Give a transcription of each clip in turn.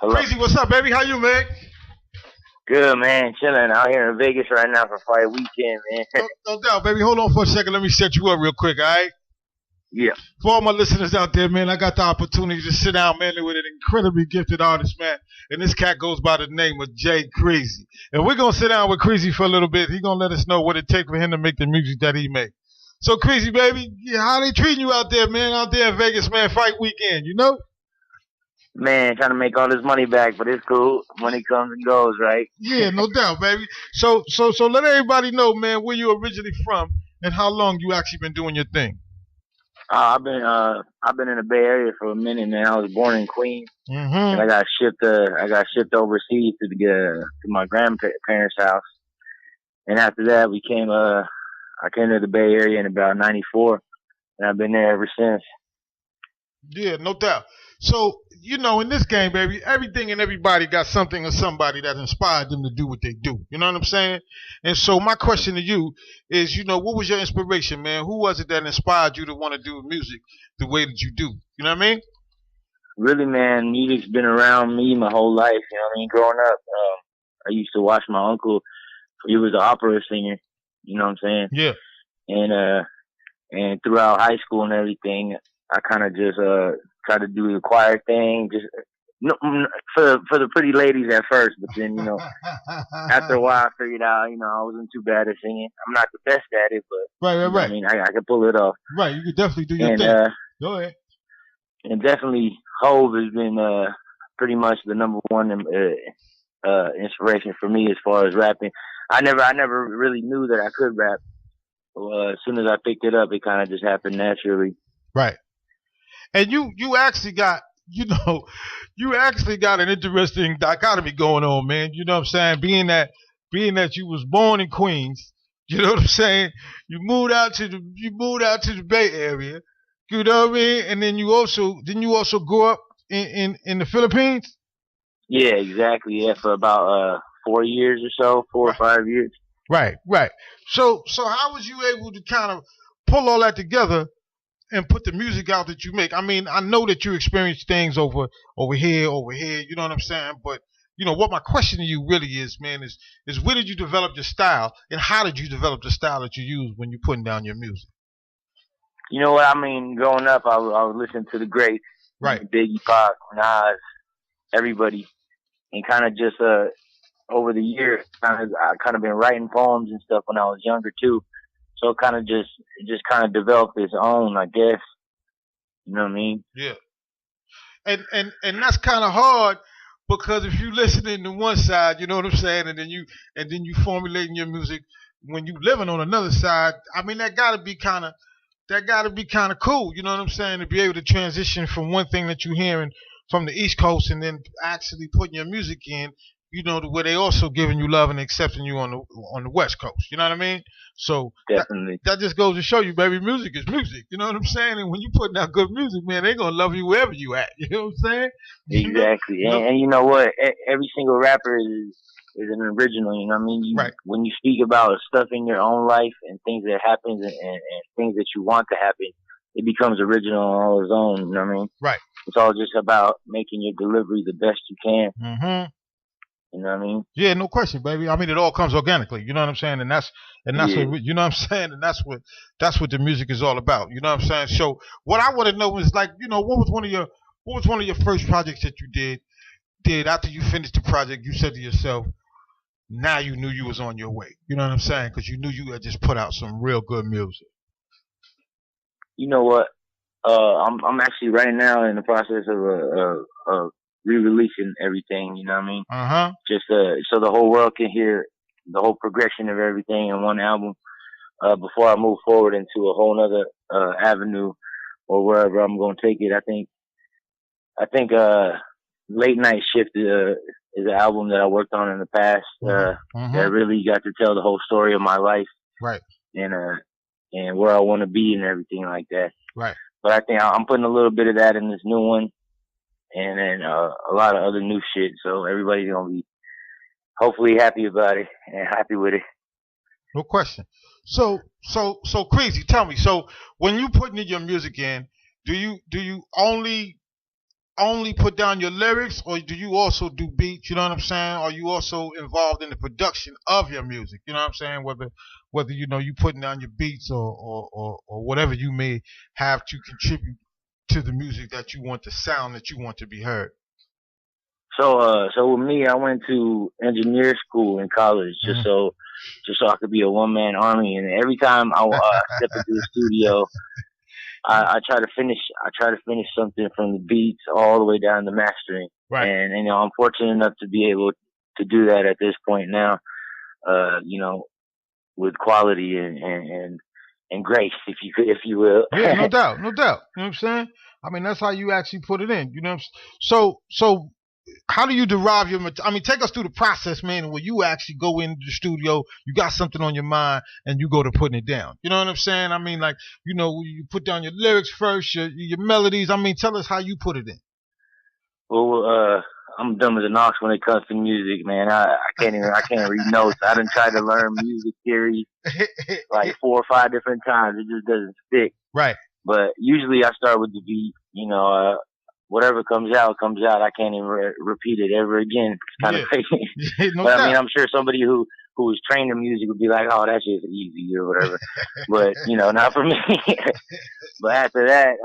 Hello. Crizzy, what's up, baby? How you, man? Good, man. Chilling out here in Vegas right now for fight weekend, man. No doubt, baby. Hold on for a second. Let me set you up real quick, all right? Yeah. For all my listeners out there, man, I got the opportunity to sit down, man, with an incredibly gifted artist, man. And this cat goes by the name of Jay Crizzy. And we're going to sit down with Crizzy for a little bit. He's going to let us know what it takes for him to make the music that he makes. So, Crizzy, baby, how they treating you out there, man? Out there in Vegas, man, fight weekend, you know? Man, trying to make all this money back, but it's cool. Money comes and goes, right? Yeah, no doubt, baby. So let everybody know, man, where you originally from and how long you actually been doing your thing. I've been in the Bay Area for a minute, man. I was born in Queens, and Mm-hmm. I got shipped overseas to my grandparents' house, and after that, I came to the Bay Area in about '94, and I've been there ever since. Yeah, no doubt. So, in this game, baby, everything and everybody got something or somebody that inspired them to do what they do. You know what I'm saying? And so my question to you is, what was your inspiration, man? Who was it that inspired you to want to do music the way that you do? You know what I mean? Really, man, music's been around me my whole life. You know what I mean? Growing up, I used to watch my uncle. He was an opera singer. You know what I'm saying? Yeah. And and throughout high school and everything, I kind of just tried to do the choir thing, just no, for the pretty ladies at first. But then after a while, I figured out I wasn't too bad at singing. I'm not the best at it, but Right. I mean, I could pull it off. Right, you could definitely do your And thing. Go ahead. and definitely Hove has been pretty much the number one inspiration for me as far as rapping. I never really knew that I could rap. As soon as I picked it up, it kind of just happened naturally. Right. And you actually got, you actually got an interesting dichotomy going on, man. You know what I'm saying? Being that you was born in Queens, you know what I'm saying? You moved out to the Bay Area, you know what I mean? And then you also grew up in the Philippines? Yeah, exactly. Yeah, for about 4 years or so, 4 or 5 years. Right. So how was you able to kind of pull all that together and put the music out that you make? I mean, I know that you experience things over here, you know what I'm saying? But what my question to you really is, man, is where did you develop your style and how did you develop the style that you use when you're putting down your music? You know what I mean? Growing up, I would listen to the greats, Right. Biggie, Pac, Nas, everybody, and kind of just over the years, I kind of been writing poems and stuff when I was younger too. So it just kind of developed its own, I guess. You know what I mean? Yeah. And that's kind of hard because if you listening to one side, you know what I'm saying, and then you formulating your music when you living on another side. I mean, that gotta be kind of cool. You know what I'm saying, to be able to transition from one thing that you're hearing from the East Coast and then actually putting your music in. To where they also giving you love and accepting you on the West Coast. You know what I mean? So Definitely. that just goes to show you, baby, music is music. You know what I'm saying? And when you putting out good music, man, they gonna love you wherever you at. You know what I'm saying? Exactly. You know? And you know what? Every single rapper is an original. You know what I mean? Right. When you speak about stuff in your own life and things that happens and things that you want to happen, it becomes original on all its own. You know what I mean? Right. It's all just about making your delivery the best you can. Mm-hmm. You know what I mean? Yeah, no question, baby. I mean, it all comes organically. You know what I'm saying? And that's Yeah. what you know what I'm saying. And that's what the music is all about. You know what I'm saying? So what I want to know is, like, what was one of your first projects that you did after you finished the project? You said to yourself, now you knew you was on your way. You know what I'm saying? Because you knew you had just put out some real good music. You know what? I'm actually right now in the process of re-releasing everything. You know what I mean? Uh huh. Just so the whole world can hear the whole progression of everything in one album. Before I move forward into a whole nother avenue or wherever I'm going to take it, I think Late Night Shift is an album that I worked on in the past that really got to tell the whole story of my life Right. and and where I want to be and everything like that. Right. But I think I'm putting a little bit of that in this new one, and then a lot of other new shit. So everybody's gonna be hopefully happy about it and happy with it. No question. So Crazy, tell me. So when you putting your music in, do you only only put down your lyrics, or do you also do beats? You know what I'm saying? Are you also involved in the production of your music? You know what I'm saying? Whether you putting down your beats or whatever you may have to contribute to the music that you want, the sound that you want to be heard. So with me, I went to engineer school in college just so I could be a one man army. And every time I step into the studio, I try to finish something from the beats all the way down to mastering. Right. And I'm fortunate enough to be able to do that at this point now. With quality and grace, if you will. Yeah, no doubt, no doubt. You know what I'm saying? I mean, that's how you actually put it in. You know what I'm saying? So how do you derive your material? I mean, take us through the process, man, where you actually go into the studio, you got something on your mind, and you go to putting it down. You know what I'm saying? I mean, like, you put down your lyrics first, your melodies. I mean, tell us how you put it in. Well, I'm dumb as an ox when it comes to music, man. I can't read notes. I done tried to learn music theory like 4 or 5 different times. It just doesn't stick. Right. But usually I start with the beat. Whatever comes out. I can't even repeat it ever again. It's kind of crazy. No but doubt. I mean, I'm sure somebody who was trained in music would be like, "Oh, that's just easy" or whatever. But not for me. But after that,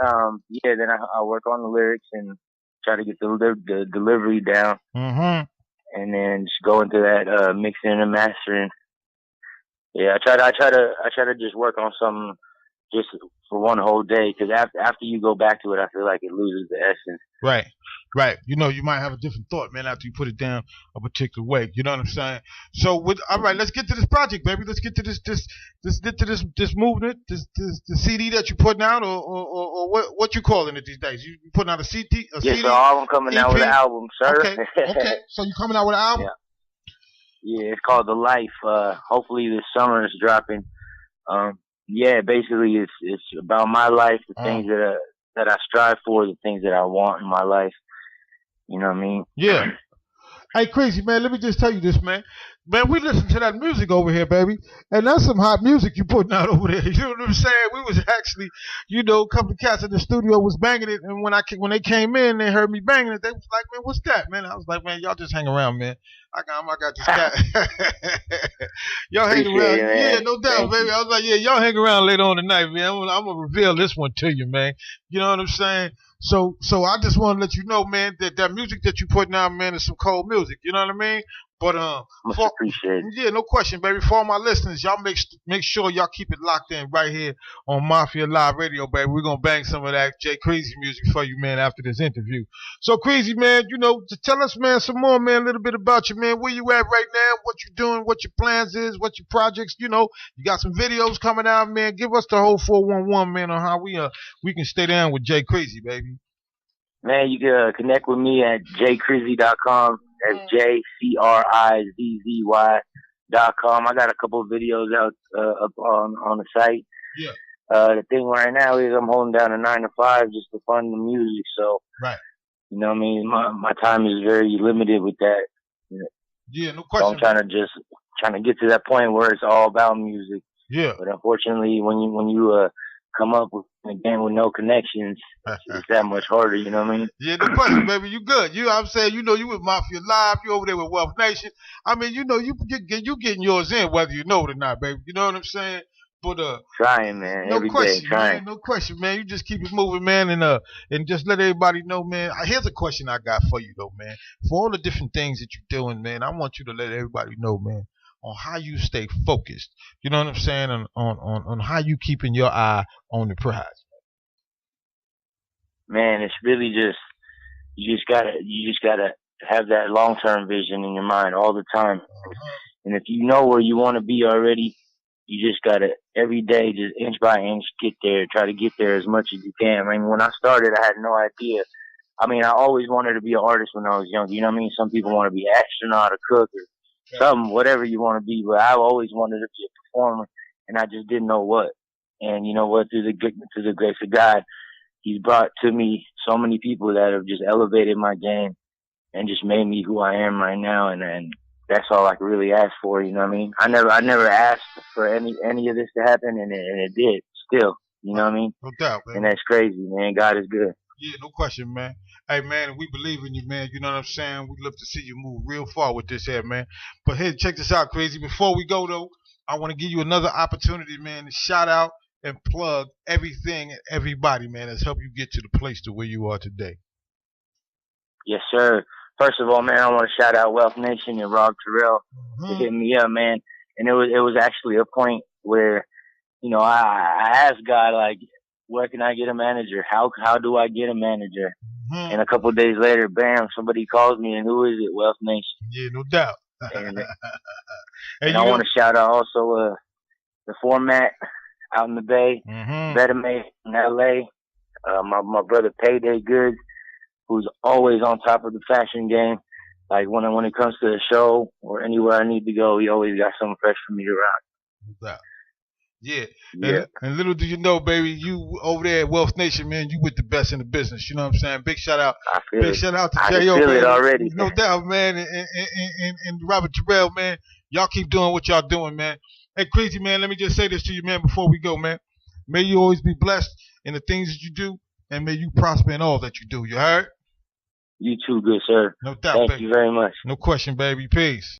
then I work on the lyrics and try to get the delivery down, and then just go into that mixing and mastering. Yeah, I try to just work on something just for one whole day, because after you go back to it, I feel like it loses the essence. Right. You might have a different thought, man, after you put it down a particular way. You know what I'm saying? So all right, let's get to this project, baby. Let's get to this movement, this CD that you're putting out, or what you calling it these days? You putting out a CD? Yes, so I'm coming out with an album, sir. Okay. So you coming out with an album? Yeah, it's called The Life. Hopefully this summer it's dropping. Basically it's about my life, the things that I strive for, the things that I want in my life. You know what I mean? Yeah. Hey, Crizzy, man, let me just tell you this, man. Man, we listen to that music over here, baby. And that's some hot music you putting out over there. You know what I'm saying? We was actually, a couple of cats in the studio was banging it. And when they came in, they heard me banging it. They was like, man, what's that, man? I was like, man, y'all just hang around, man. I got this cat. Y'all hang around. Yeah, no doubt, baby. I was like, yeah, y'all hang around later on tonight, man. I'm going to reveal this one to you, man. You know what I'm saying? So I just want to let you know, man, that music that you putting out, man, is some cold music. You know what I mean? But much appreciated. Yeah, no question, baby. For all my listeners, y'all make sure y'all keep it locked in right here on Mafia Live Radio, baby. We're gonna bang some of that Crizzy music for you, man, after this interview. So Crizzy, man, to tell us, man, some more, man, a little bit about you, man. Where you at right now? What you doing? What your plans is? What your projects? You got some videos coming out, man. Give us the whole 411, man, on how we can stay down with Crizzy, baby. Man, you can connect with me at jcrizzy.com. That's JCRIZZY.com. I got a couple of videos out up on the site. Yeah. The thing right now is I'm holding down a 9 to 5 just to fund the music. So, right. You know what I mean? My time is very limited with that. Yeah, no question. So I'm trying to get to that point where it's all about music. Yeah. But unfortunately, when you come up with a game with no connections, it's that much harder, you know what I mean? Yeah, no question, baby. You good. I'm saying, you with Mafia Live, you over there with Wealth Nation. I mean, you getting yours in whether you know it or not, baby. You know what I'm saying? But trying, man. No every question, day, trying. Man. No question, man. You just keep it moving, man, and just let everybody know, man. Here's a question I got for you, though, man. For all the different things that you're doing, man, I want you to let everybody know, man, on how you stay focused. You know what I'm saying? On how you keeping your eye on the prize. Man, it's really you just gotta have that long-term vision in your mind all the time. And if you know where you want to be already, you just gotta every day, just inch by inch, get there. Try to get there as much as you can. I mean, when I started, I had no idea. I mean, I always wanted to be an artist when I was young. You know what I mean? Some people want to be an astronaut or cook or something, whatever you want to be. But I always wanted to be a performer, and I just didn't know what. And you know what? Through the grace of God, He's brought to me so many people that have just elevated my game and just made me who I am right now. And that's all I could really ask for. You know what I mean? I never asked for any of this to happen, and it did still. You know what I mean? No doubt, man. And that's crazy, man. God is good. Yeah, no question, man. Hey, man, we believe in you, man. You know what I'm saying? We'd love to see you move real far with this here, man. But hey, check this out, Crazy. Before we go, though, I want to give you another opportunity, man, to shout out and plug everything and everybody, man, that's helped you get to the place to where you are today. Yes, sir. First of all, man, I want to shout out Wealth Nation and Rob Terrell for hitting me up, man. And it was actually a point where, I asked God, like, where can I get a manager? How do I get a manager? And a couple of days later, bam, somebody calls me, and who is it? Wealth Nation. Yeah, no doubt. And I want to shout out also the format out in the Bay, Better Made in L.A., my brother Payday Goods, who's always on top of the fashion game. Like when it comes to a show or anywhere I need to go, he always got something fresh for me to rock. No doubt. Yeah. And little do you know, baby, you over there at Wealth Nation, man, you with the best in the business. You know what I'm saying? Big shout out. Shout out to J.O., feel man. It already. No doubt, man. And Robert Terrell, man. Y'all keep doing what y'all doing, man. Hey, Crazy, man, let me just say this to you, man, before we go, man. May you always be blessed in the things that you do, and may you prosper in all that you do. You heard? You too, good sir. No doubt, Thank you very much. No question, baby. Peace.